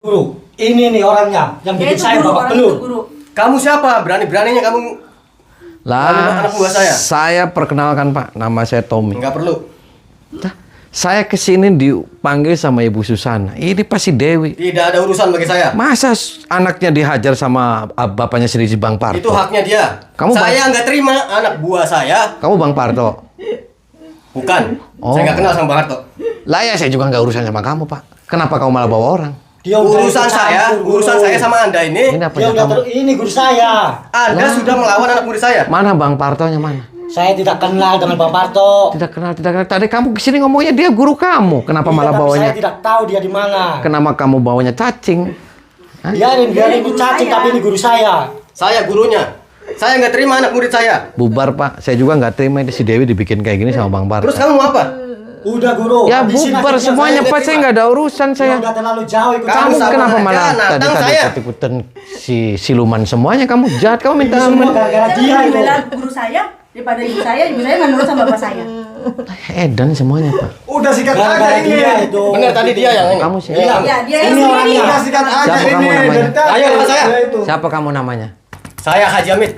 Guru, ini nih orangnya yang bikin saya babak belur. Kamu siapa? Berani-beraninya kamu anak buah saya? Saya perkenalkan Pak, nama saya Tommy. Enggak perlu. Saya kesini dipanggil sama Ibu Susana. Ini pasti Dewi. Tidak ada urusan bagi saya. Masa anaknya dihajar sama bapaknya sendiri Bang Parto? Itu haknya dia. Saya nggak terima anak buah saya. Kamu Bang Parto? Bukan. Oh. Saya nggak kenal sama Bang Parto. Lah ya saya juga nggak urusan sama kamu Pak. Kenapa kamu malah bawa orang? Urusan saya sama Anda ini. Ini apa Dia udah ini guru saya. Anda sudah melawan anak murid saya. Mana Bang Partonya mana? Saya tidak kenal dengan Bang Parto. Tidak kenal. Tadi kamu kesini ngomongnya dia guru kamu. Kenapa malah Tapi bawanya? saya tidak tahu dia di mana. Kenapa kamu bawanya cacing? Biarin ini cacing tapi ini guru saya. Saya gurunya. Saya nggak terima anak murid saya. Bubar Pak. Saya juga nggak terima ini si Dewi dibikin kayak gini sama Bang Parto. Terus kamu mau apa? Udah guru. Ya Di sini bubar akhirnya semuanya saya Pak. Saya nggak ada urusan Dia saya. udah terlalu jauh ikut Kamu Kamu sama kenapa aja, malah nantang saya. ikutan si siluman semuanya? Kamu jahat. Kamu minta semua gara-gara dia itu. Guru saya daripada ibu saya nggak nurut sama bapak saya. Edan semuanya Pak. Udah sikat Gara-gara aja dia ini. itu. Benar tadi dia yang ini. Kamu sih. Iya. Ya dia Ini yang orangnya. sendiri. Udah sikat aja Siapa ini. kamu namanya? Dari tadi Ayo, nama saya. itu. Siapa kamu namanya? Saya Haji Amit.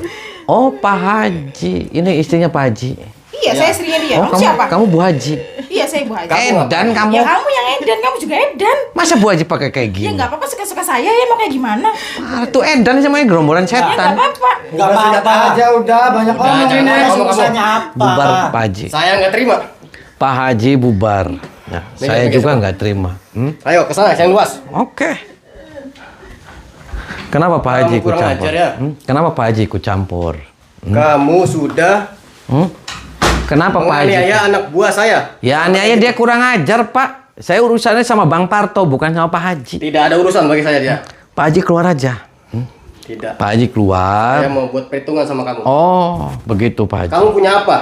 Oh Pak Haji. Ini istrinya Pak Haji. Iya, saya istrinya dia. Oh Kamu siapa? kamu Bu Haji. Iya, saya ibu Haji. Edan kamu. Ya kamu yang edan, kamu juga edan. Masa Bu Haji pakai kayak Ya gini? nggak apa-apa, suka-suka saya ya, mau kayak gimana? Ah, tuh Edan semuanya gerombolan Ya nggak setan. apa-apa. Enggak Udah sikat apa-apa. aja udah banyak orang jangan ini. ngomong. Urusannya apa? Bubar Pak Haji. Saya nggak terima. Pak Haji bubar. Nah, saya Minggir, juga minggir. nggak terima. Ayo ke sana, yang luas. Oke. Kenapa Pak Haji Kamu ikut kurang campur? ajar ya. Kenapa Pak Haji ikut campur? Kamu sudah Kenapa Pak Haji? menganiaya anak buah saya. Ya aniaya dia kurang ajar Pak. Saya urusannya sama Bang Parto bukan sama Pak Haji. Tidak ada urusan bagi saya dia. Pak Haji keluar aja. Tidak. Pak Haji keluar. Saya mau buat perhitungan sama kamu. Oh begitu Pak Haji. Kamu punya apa?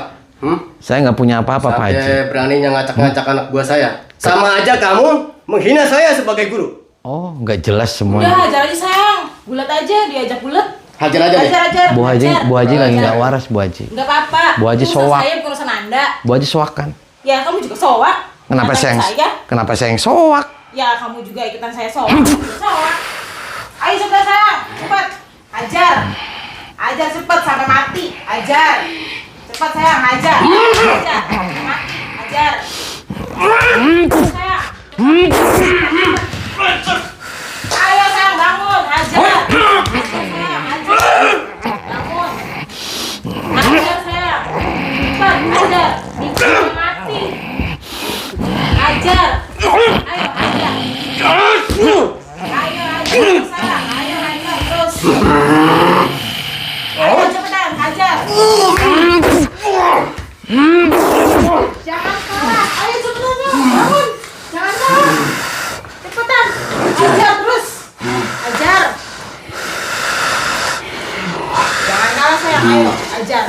Saya nggak punya apa-apa Pak Haji. Sampai beraninya ngacak-ngacak anak buah saya. Sama aja kamu menghina saya sebagai guru. Oh nggak jelas Udah, semuanya. hajar aja sayang. Bulat aja, diajak bulat. Hajar aja nih. Hajar. Bu Haji lagi nggak waras Bu Haji. Nggak apa-apa. Bu Haji Urusan soak. saya bukan urusan Anda. Bu Haji soakan. Ya kamu juga soak. Kenapa Ngatain saya? saya? Kenapa saya yang soak? Ya kamu juga ikutan saya soak. Soak. Ayo cepat sayang, cepat. Ajar. Ajar cepat sampai mati. Ajar. Cepat sayang, ajar. Ajar. Sampai mati. Ajar. Cepat, sayang. Ayo sayang bangun, ajar. Sayang, ajar. Bangun. Ajar sayang. Cepat, ajar. Minggu sampai mati. Ajar. Ayo, ajar. Ayo, sayang. Ayo, terus. Ayo, cepetan, ajar. Jangan kalah. Ayo, cepetan, bangun. Jangan kalah. Cepetan. Ajar terus. Ajar. Jangan kalah, sayang. Ayo, ajar.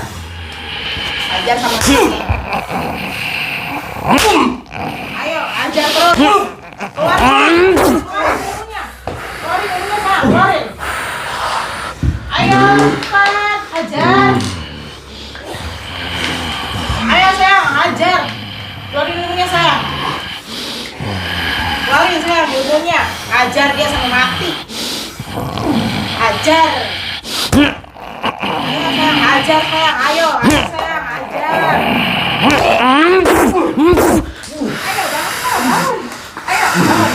Ajar sama saya. Ayo, ajar terus. Keluarin ilmunya. Sayang. Keluarin. Ayo, cepat. Ajar. Ayo, sayang. Ajar. Keluarin ilmunya, sayang. Keluarin, sayang, ilmunya. Ajar dia sampai mati. Ajar. Ayo, sayang. Ajar, sayang. Ayo, sayang. Ajar. Ayo, bangun, sayang, bangun. Ayo, bangun.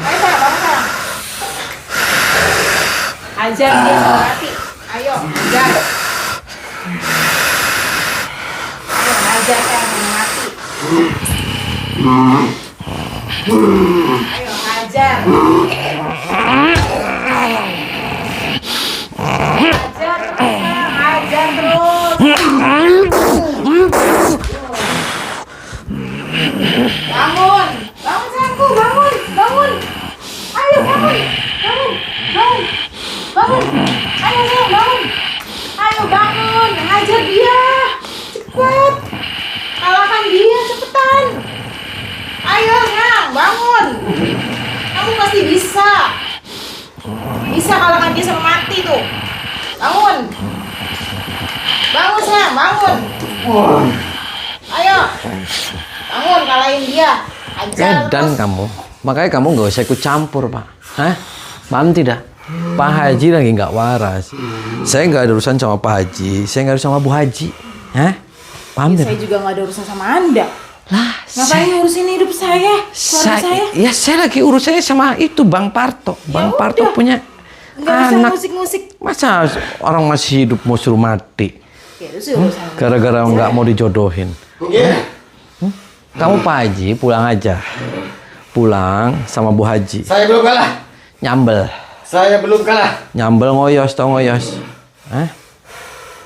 Ayo, sayang, bangun, sayang. Ajar dia sampai mati. Ayo, ajar. Ayo, ajar sayang sampai mati. Ayo, ajar. Ajar terus, sayang. Ajar terus. Bangun. Bangun, sayangku. Bangun. Bangun. Ayo, bangun. Bangun. Bangun. Bangun. Ayo, sayang, bangun. Ayo, bangun. Hajar dia. Cepat. Kalahkan dia, cepetan. Ayo, sayang, bangun. Kamu pasti bisa. Bisa kalahkan dia sama mati tuh. Bangun. Bangun, sayang, bangun. Ayo. Bangun, kalahin dia. Ajar Edan terus. kamu. Makanya kamu nggak usah ikut campur, Pak. Hah? Paham tidak? Pak Haji lagi nggak waras. Saya nggak ada urusan sama Pak Haji. Saya nggak ada urusan sama Bu Haji. Hah? Paham Ya, tidak? saya juga nggak ada urusan sama Anda. Lah, Ngapain ngurusin hidup saya? Keluarga saya? ya saya lagi urusannya sama itu Bang Parto. Bang Parto udah. punya Nggak usah anak. musik-musik. Masa orang masih hidup mau suruh mati? Ya, itu sih urusan. Gara-gara nggak mau dijodohin. Iya. Kamu Pak Haji pulang aja. Pulang sama Bu Haji. Saya belum kalah. Nyambel. Saya belum kalah. Nyambel ngoyos, tau ngoyos.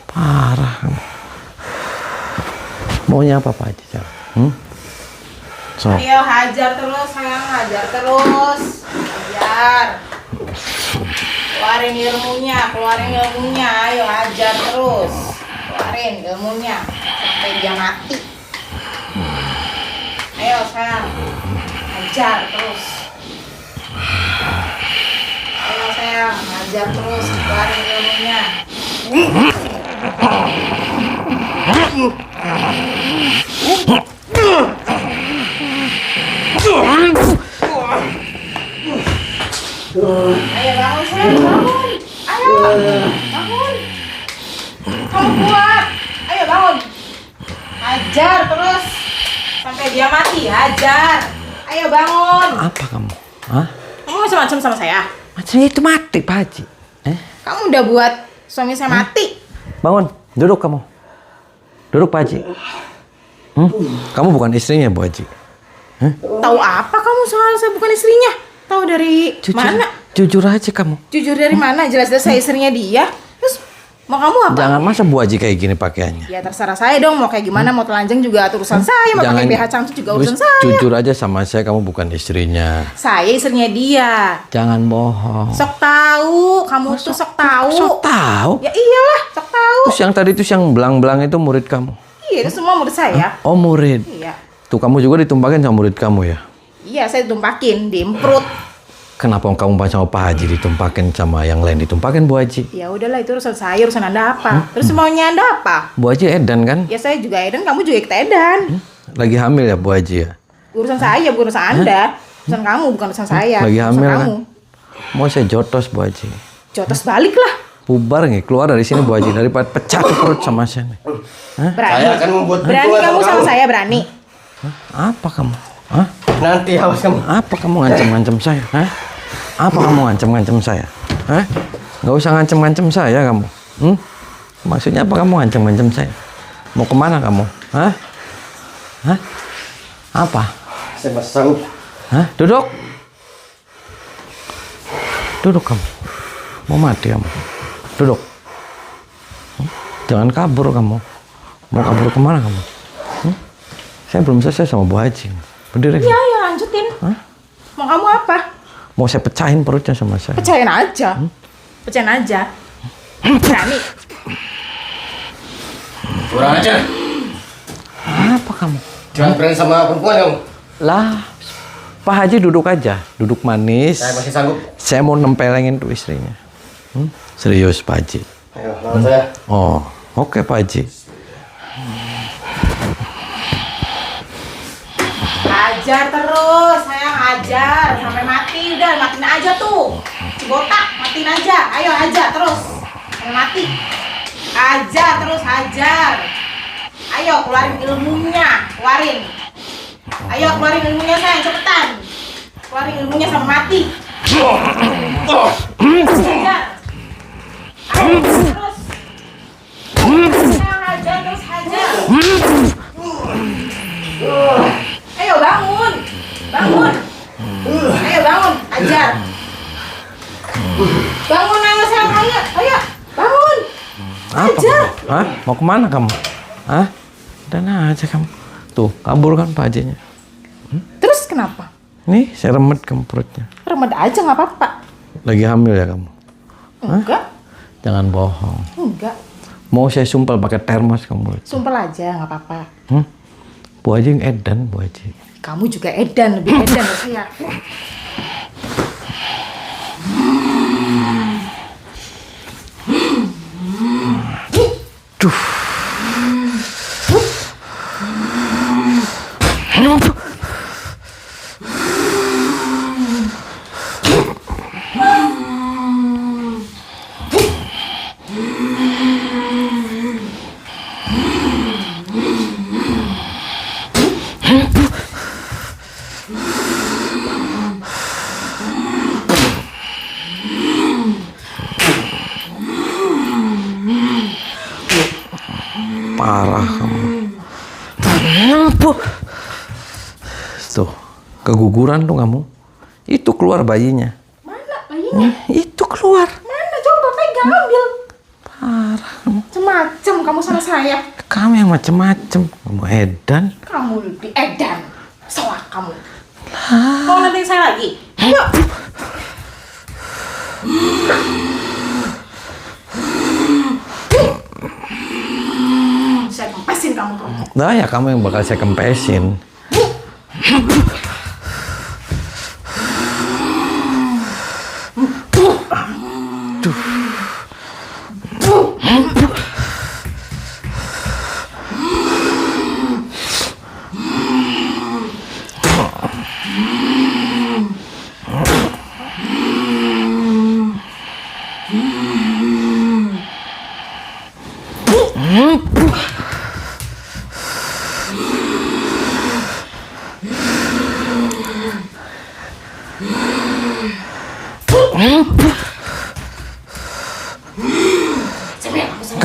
Parah. Maunya apa Pak Haji? So. Ayo hajar terus, sayang, hajar terus. Hajar. Keluarin ilmunya, ayo hajar terus. Keluarin ilmunya sampai dia mati. Ayo sayang, hajar terus. Ayo sayang, hajar terus, keluarin ilmunya. Ayo bangun sayang, bangun. Ayo, bangun. Kamu kuat. Ayo bangun. Hajar terus sampai dia mati. Hajar. Ayo bangun. Apa kamu? Hah? Kamu macam-macam sama saya. Macamnya itu mati Pak Haji. Kamu udah buat suami saya mati. Bangun, duduk kamu. Duduk Pak Haji. Kamu bukan istrinya Bu Haji. Tahu apa kamu soal saya bukan istrinya? Tahu dari mana? Jujur aja kamu. Jujur dari mana? Jelas-jelas saya istrinya dia. Terus mau kamu apa? Jangan masa Bu Haji kayak gini pakaiannya. Ya terserah saya dong mau kayak gimana, mau telanjang juga urusan saya, mau pakai BH cangcut juga urusan Wis, saya. jujur aja sama saya, kamu bukan istrinya. Saya istrinya dia. Jangan bohong. Sok tahu, kamu tuh sok tahu. Sok tahu. Ya iyalah, sok tahu. Terus yang tadi itu yang belang-belang itu murid kamu. Iya, itu semua murid saya. Oh murid. Iya. Tuh kamu juga ditumpakin sama murid kamu ya. Iya, saya tumpakin, diemprut. Kenapa kamu sama Pak Haji ditumpakin sama yang lain ditumpakin Bu Haji? Ya udahlah, itu urusan saya, urusan Anda apa? Terus maunya Anda apa? Bu Haji edan kan? Ya saya juga edan, kamu juga ikut edan. Lagi hamil ya Bu Haji ya? Urusan saya bukan urusan Anda. Urusan kamu bukan urusan saya. Lagi Urusan hamil kan? kamu. Mau saya jotos Bu Haji. Jotos balik lah. Bubar nih, keluar dari sini Bu Haji daripada pecah tuh perut sama saya nih. Berani. Saya akan membuat Berani perhitungan kamu sama sama kamu. saya, berani. Apa kamu? Hah? Nanti awas kamu. Apa kamu ngancam-ngancam saya? Hah? Apa kamu ngancam-ngancam saya? Hah? Nggak usah ngancam-ngancam saya kamu. Maksudnya apa kamu ngancam-ngancam saya? Mau kemana kamu? Hah? Hah? Apa? Saya masih sanggup. Hah? Duduk. Duduk kamu. Mau mati kamu. Duduk. Jangan kabur kamu. Mau kabur kemana kamu? Saya belum selesai sama Bu Haji. Berdiri. Ya, ya lanjutin. Mau kamu apa? Mau saya pecahin perutnya sama saya. Pecahin aja. Pecahin aja. Berani. Kurang ajar. Apa kamu? Jangan berani sama perempuan kamu. Lah, Pak Haji duduk aja. Duduk manis. Saya masih sanggup. Saya mau nempelengin tuh istrinya. Serius Pak Haji. Ayo, lawan saya. Oh, oke Pak Haji. Hajar terus, sayang, hajar sampai mati. Udah, matiin aja tuh. Cibotak, matiin aja. Ayo hajar terus sampai mati. Hajar terus, hajar. Ayo keluarin ilmunya, keluarin. Ayo keluarin ilmunya sayang, cepetan. Keluarin ilmunya sampai mati. Hajar. Ayo terus. Sayang, hajar terus, hajar. Ayo bangun, bangun. Ayo bangun, ajar. Bangun ayo sayang, ayo, bangun. Apa Ajar. kamu? Hah? Mau kemana kamu? Hah? Dan aja kamu. Tuh, kabur kan Pak Hajinya. Terus kenapa? Nih, saya remet kamu perutnya. Remed aja nggak apa-apa. Lagi hamil ya kamu? Enggak, Jangan bohong. enggak. Mau saya sumpel pakai termos kamu. Sumpel aja nggak apa-apa. Bu Haji yang edan, Bu Haji. Kamu juga edan, lebih edan dari saya. Duh. Parah kamu. Tuh, keguguran tuh kamu. Itu keluar bayinya. Mana bayinya? Itu keluar. Mana? Coba pegang, ambil. Parah kamu. Macem-macem kamu sama saya. Kamu yang macem-macem. Kamu edan. Kamu lebih edan. Salah kamu. Mau nanti saya lagi? Yuk. Saya kempesin kamu. Nah ya kamu yang bakal saya kempesin.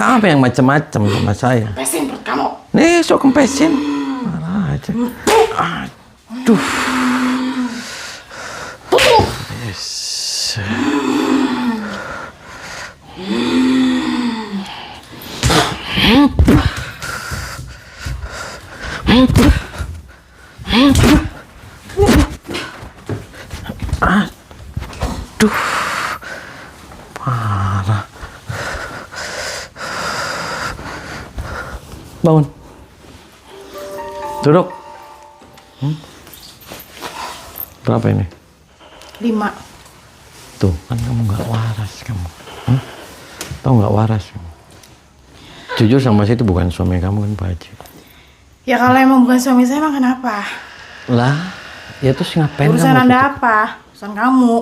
Kamu yang macem-macem sama saya. Kempesin perut kamu. Nih, sok kempesin. Marah aja. Aduh. Yes. Aduh. Parah. Bangun. Duduk. Berapa ini? 5. Tuh, kan kamu nggak waras kamu. Tahu nggak waras kamu? Jujur sama saya itu bukan suami kamu kan, Pak Haji. Ya kalau emang bukan suami saya, emang kenapa? Lah, ya terus ngapain Urusan kamu? Anda apa? Urusan kamu.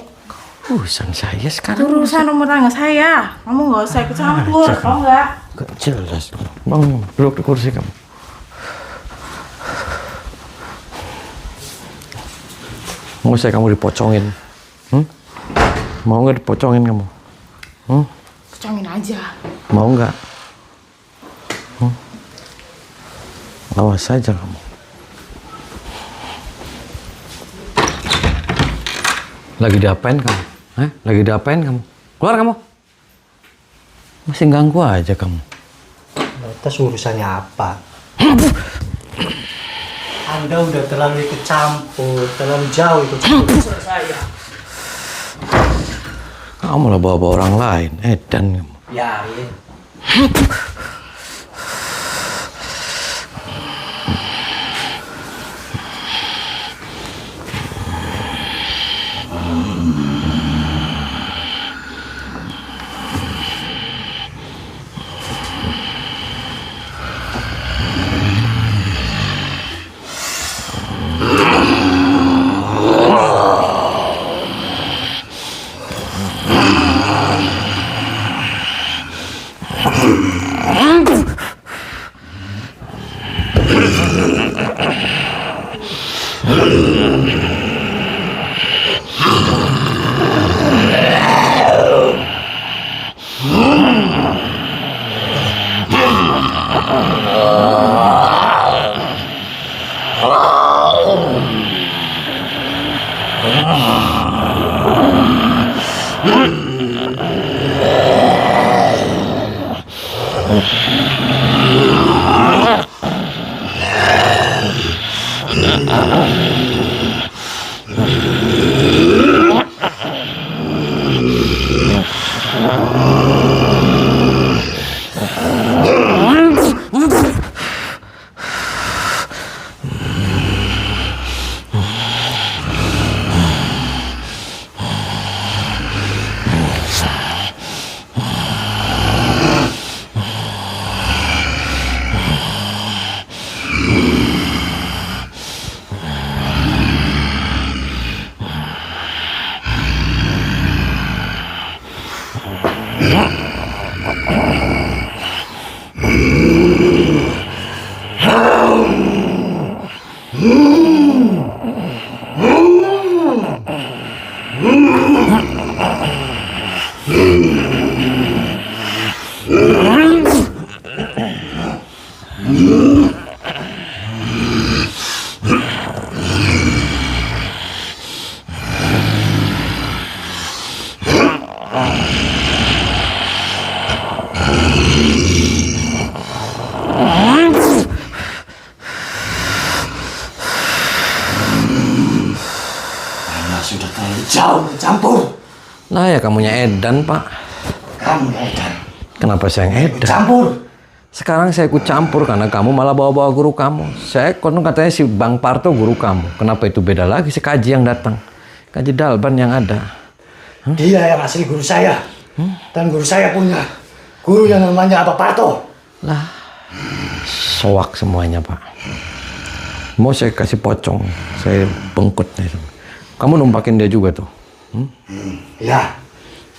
Urusan saya sekarang. Itu urusan rumah tangga saya. Kamu nggak usah ikut campur, tau nggak? Gak jelas. Bangun, duduk di kursi kamu. Mau saya kamu dipocongin? Mau nggak dipocongin kamu? Pecongin aja. Mau nggak? Awas saja kamu. Lagi diapain kamu? Lagi diapain kamu? Keluar kamu. Masih ganggu aja kamu. Atas urusannya apa? Anda udah terlalu ikut campur, terlalu jauh ikut campur urusan saya. Kamu lah bawa-bawa orang lain, edan kamu. Ya, iya. Anda sudah terlalu jauh mencampur. Lah ya kamunya Edan, Pak. Kamu Edan. Kenapa saya yang Edan? Campur. Sekarang saya ikut campur karena kamu malah bawa-bawa guru kamu. Saya konon katanya si Bang Parto guru kamu. Kenapa itu beda lagi si Kaji yang datang? Kaji Dalban yang ada. Dia yang asli guru saya. Dan guru saya punya guru yang namanya Abah Parto. Lah, soak semuanya, Pak. Mau saya kasih pocong, saya bengkut nih. Kamu numpakin dia juga tuh. Ya.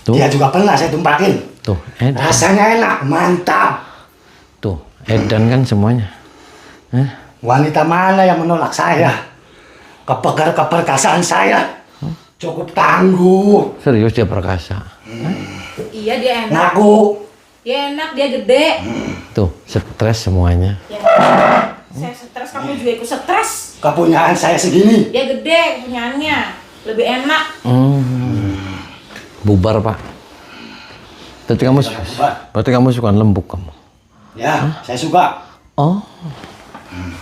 Tuh. Dia juga pernah saya tumpakin. Tuh, Edan. Rasanya enak, mantap. Tuh, Edan kan semuanya. Wanita mana yang menolak saya? Keperkasaan saya cukup tangguh. Serius dia perkasa. Iya dia enak. Ngaku. Dia enak, dia gede. Tuh, stres semuanya. Ya, saya stres, kamu juga ikut stres. Kepunyaan saya segini. Dia gede kepunyaannya, lebih enak. Bubar, Pak. Berarti kamu suka lembuk kamu. Ya, saya suka. Oh.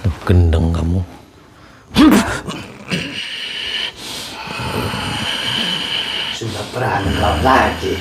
Tuh, gendeng kamu. Sudah berani melawan lagi.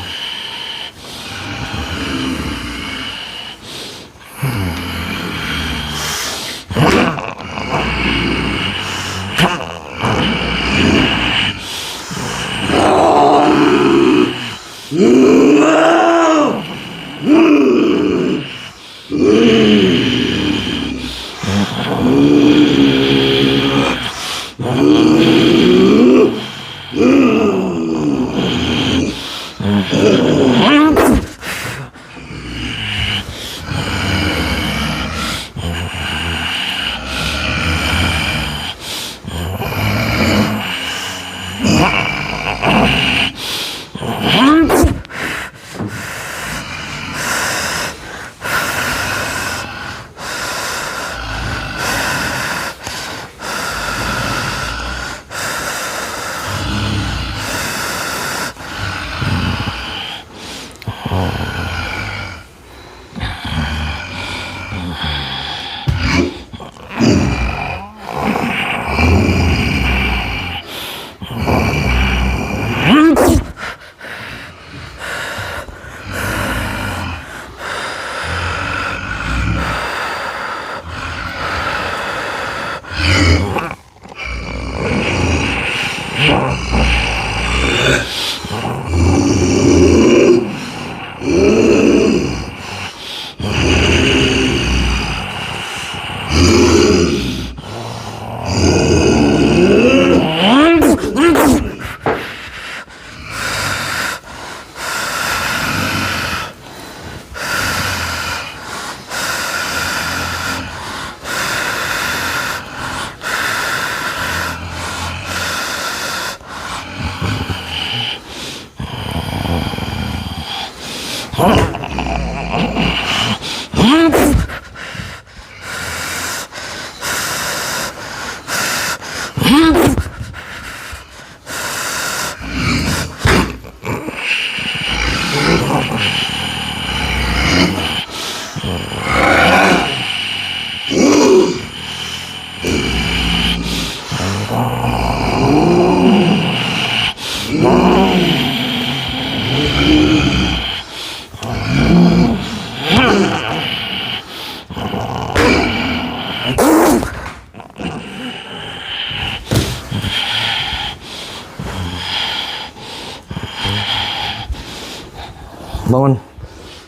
Bangun,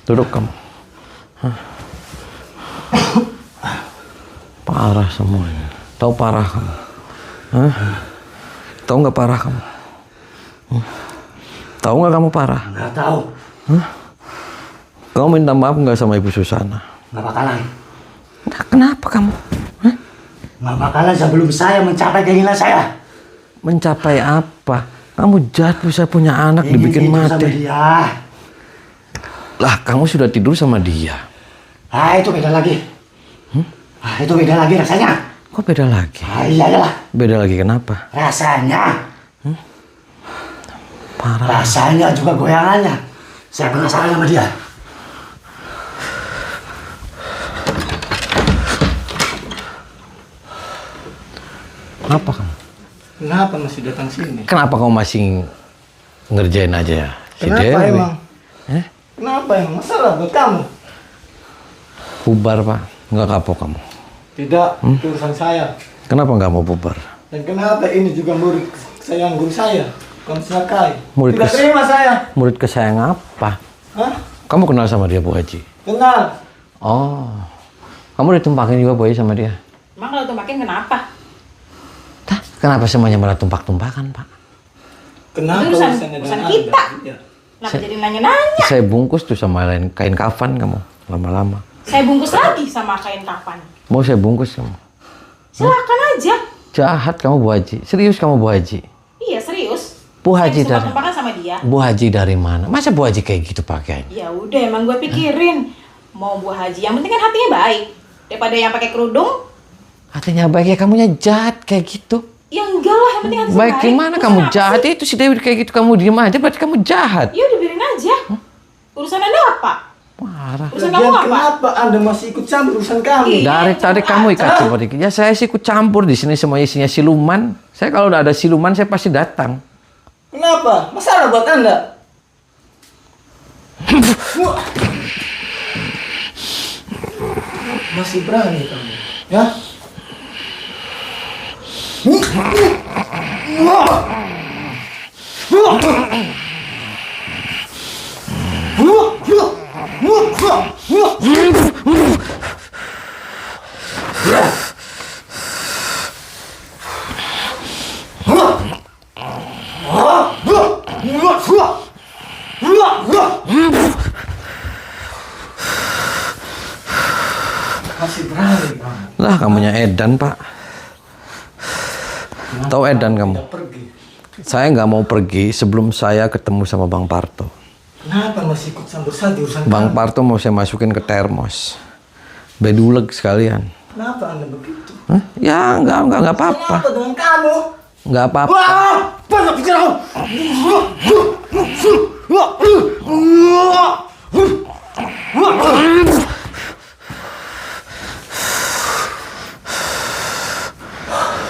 duduk kamu. Parah semuanya. Tahu parah kamu? Tahu nggak parah kamu? Tahu nggak kamu parah? Nggak tahu. Kamu minta maaf nggak sama Ibu Susana? Nggak bakalan. Nah, kenapa kamu? Nggak bakalan sebelum saya mencapai keinginan saya. Mencapai apa? Kamu jahat bisa punya anak Ingin dibikin tidur sama mati. dia. Lah, kamu sudah tidur sama dia. Ah, itu beda lagi. Ah, itu beda lagi rasanya. Kok beda lagi? Ah, iyalah. Beda lagi kenapa? Rasanya. Parah. Rasanya juga goyangannya. Saya penasaran sama dia. Apa kamu? Kenapa masih datang sini? Kenapa kamu masih ngerjain aja ya? Si Kenapa Dewi? emang? Kenapa emang? Masalah buat kamu? Bubar, Pak. Nggak kapok kamu. Tidak, itu urusan saya. Kenapa nggak mau bubar? Dan kenapa ini juga murid saya, guru saya? Bukan Sakai. Murid Tidak kes- terima saya. Murid kesayangan apa? Hah? Kamu kenal sama dia, Bu Haji? Kenal. Oh. Kamu ditumpakin juga, Bu Haji, sama dia? Emang kalau tumpakin kenapa? Tah, kenapa semuanya malah tumpak-tumpakan, Pak? Kenapa Itu urusan urusannya dengan kita. Anda? Iya. Kenapa jadi nanya-nanya? Saya bungkus tuh sama kain kafan kamu, lama-lama. Saya bungkus lagi sama kain kapan. Mau saya bungkus kamu? Silakan aja. Jahat kamu, Bu Haji. Serius kamu, Bu Haji? Iya serius. Bu Haji Saya dari tumpakan sama dia. Bu Haji dari mana? Masa Bu Haji kayak gitu pakaiannya? Ya udah emang gue pikirin mau Bu Haji. Yang penting kan hatinya baik daripada yang pakai kerudung. Hatinya baik ya, kamunya jahat kayak gitu. Ya enggak lah, yang penting hatinya Baik baik. gimana Urusan kamu apa jahat? sih? Itu si Dewi kayak gitu kamu diem aja, berarti kamu jahat. Ya udah biarin aja. Urusan Anda apa? Parah. Urusan kamu Lagian apa? kenapa Anda masih ikut campur urusan kami? Iya. Dari tadi campur kamu aja. ikat campur dikit. Ya saya sih ikut campur di sini, semuanya isinya siluman. Saya kalau udah ada siluman saya pasti datang. Kenapa? Masalah buat Anda? Masih berani kamu? Ya? Masih berani kamu? Lah kamunya Edan, Pak. Tahu Edan kamu? Tidak pergi. Saya nggak mau pergi sebelum saya ketemu sama Bang Parto. Kenapa masih ikut campur satu urusan Bang kami? Parto mau saya masukin ke termos. Beduleg sekalian. Kenapa Anda begitu? Hah? Ya nggak apa-apa. Kenapa dengan kamu? Nggak apa-apa. Wah! Banyak pikiran!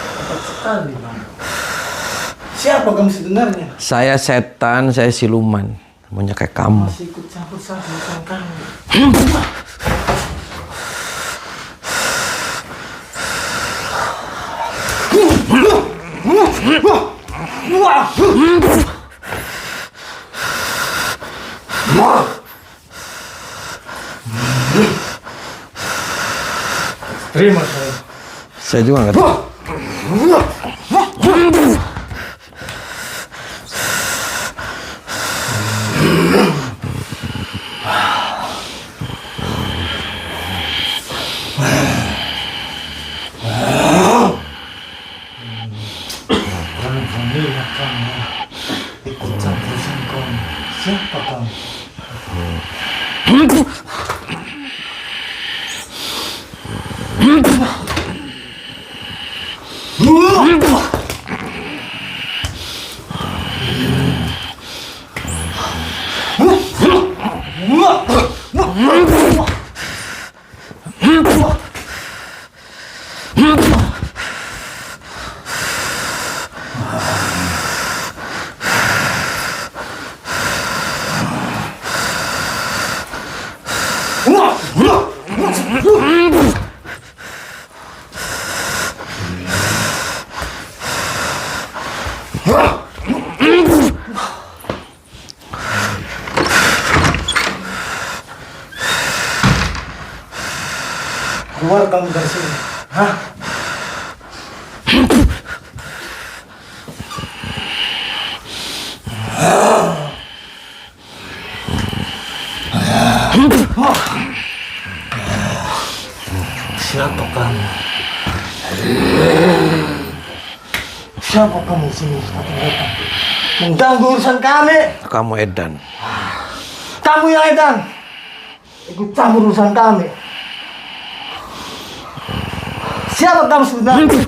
Cepat sekali, Bang. Siapa kamu sebenarnya? Saya setan, saya siluman. Maunya kayak kamu. Masih ikut campur satu urusan kami. Terima saya. Saya juga nggak tahu. Alhamdulillah kamu ikut campur urusan kami. Siapa kamu? Keluar kamu dari sini. Hah? Siapa kamu? Siapa kamu sini? Datang. Mengganggu urusan kami. Kamu Edan. Kamu yang edan. Ikut campur urusan kami. Siapa kamu sebenarnya?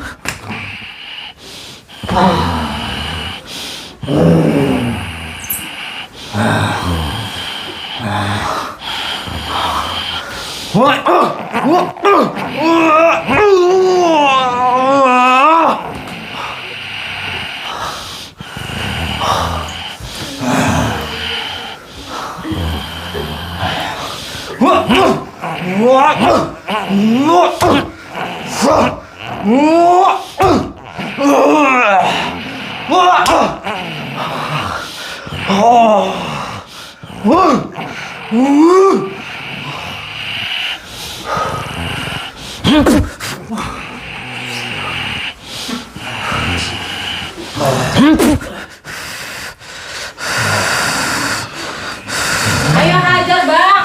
Ayo hajar bang,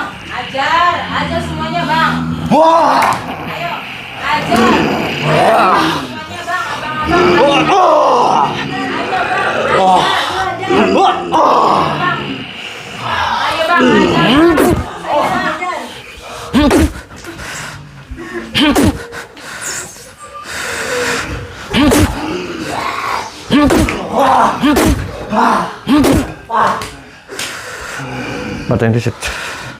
ajar semuanya bang. Ayo, ajar semuanya bang, abang-abang. Ayo bang, ayo bang, ajar. Mata yang disit.